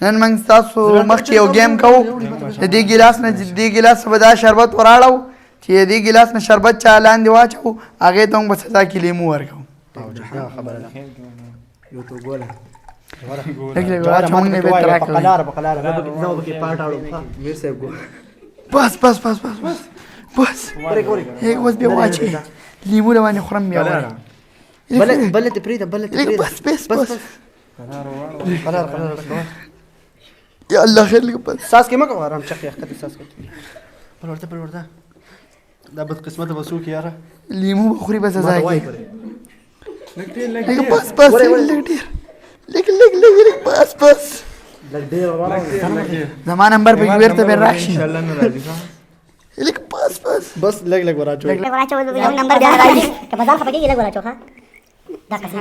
نن موږ ستاسو مخکې یو ګیم کوو د دې ګیلاس نه دې ګیلاس به دا شربت وراړو چې د دې ګیلاس نه شربت چا لاندې واچوو هغې ته موږ به سزا کې لیمو ورکوو لږ لږ واچو موږ نه بېرته راکوو بس بس بس بس بس بس اوس بیا واچوي لیمو له باندې خورم بیا بله دې پرېږده بله دې پرېږده بس بس بس یا الله خیر لږ بس ساس کې مه کوه ارام چخ یې ښکته ساس کوه بل ورته بل ورته دا بدقسمته به څوک یاره لیمو به خوري به سزا کېږي لږ بس بس لږ ډېر لږ لږ لږ لږ بس بس زما نمبر پکې بېرته بیا راشي لږ بس بس بس لږ لږ وراچو لږ وراچو یو نمبر بیا راځي که په ځان خفه کېږي لږ وراچو ښه دا قسم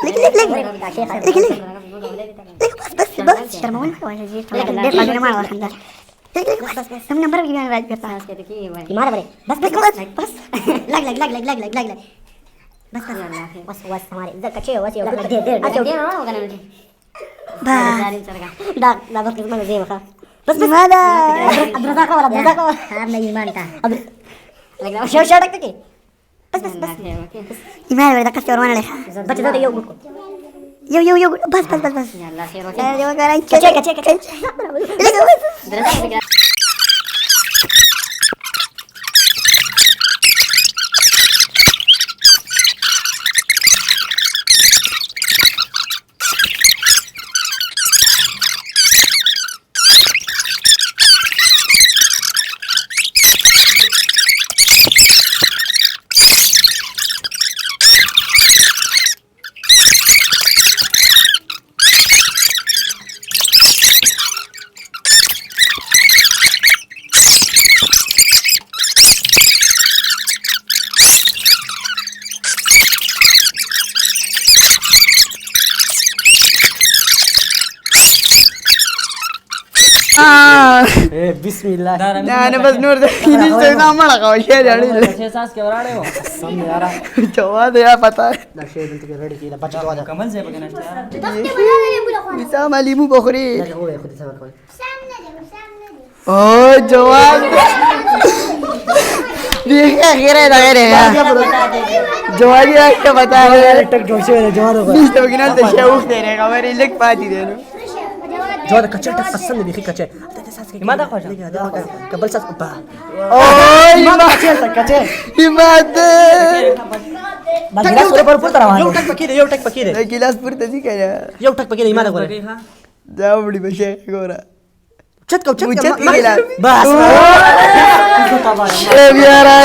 لږ لږ لږ لږ لږ بس بس بس شرمول مه کوه ډېر فاضله مه واخلم دا لږ لږ بس بس زموږ نمبر پکې بیا راځي بېرته ایمانه بلې بس بس بس بس لږ لږ لږ لږ لږ لږ لږ بس بس بس हमारे इधर कच्चे हो वैसे दे दे अच्छा दे ना होगा ना دا دا بس ما زي ما بس بس هذا عبد الرزاق ولا عبد الرزاق انا ايمان تا شو شو دك كي بس بس بس ايمان ولا دك وروانا لك بس ده يو يو يو يو بس بس بس بس يلا خير اوكي كچه كچه كچه بسم الله نه بس نور ده نشته نه مړه کوه شی دی اړې ساس کې وراړې و سم یاره جواب یا پتا ہے دا شی دلته کې ریډي کړه بچا واده کمل ځای پکې نشته یاره وسام لیمو بخوري دا هو خو دې صبر کوي او جواب دیکھا غیره دا غیره جواب یا کیا بتا ہے ټک جوړ شوی دی جواب وګوره نشته وګینل ته شاوخ دی نه خبرې لګ پاتې دی نو جواب کچه ټک اصل دی بيخي کچه ته ساس کې ما دا خوښه دا قبل ساس با اوه ما کچه ته کچه ایماد ما ګلاس پر پورته روان یو ټک پکې دی یو ټک پکې دی ګلاس پورته دي کنه یو ټک پکې دی ما دا ګوره دا وړي بشه ګوره چت کو چت ګلاس بس اے بیارا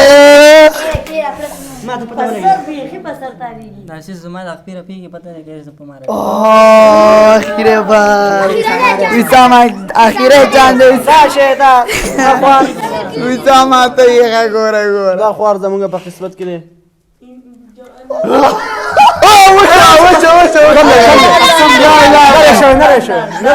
ما ته پته نه دا چې زما د خپل پیږي پته نه کېږي په ماره اخیره بار وسام اخیره جان دې شهدا اخوان وسام ته یې ګوره ګوره دا خوار زمونږ په قسمت کې دی او وشه لا